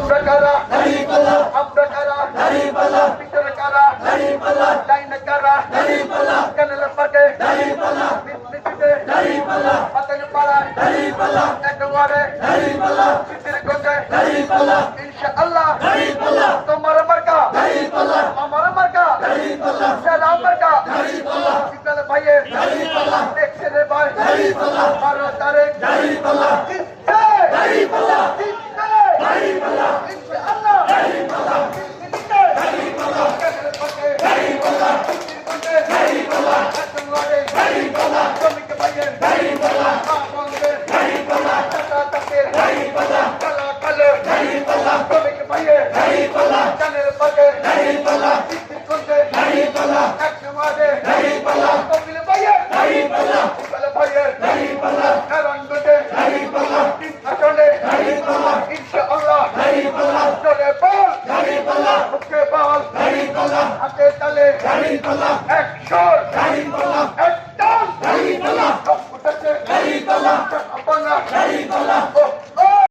আমরা কারা আমরা কারা ভিতরে কারা লাইনে কারা ক্যানেলের পাকে মিষ্টিতে পাতালে পাড়ায় একেবারে সিদ্ধির গঞ্জে ইনশাআল্লাহ তোমার মার্কা আমার মার্কা সেরা মার্কা ইকবাল ভাইয়ের দেখছে রে ভাই 12 তারিখ Action!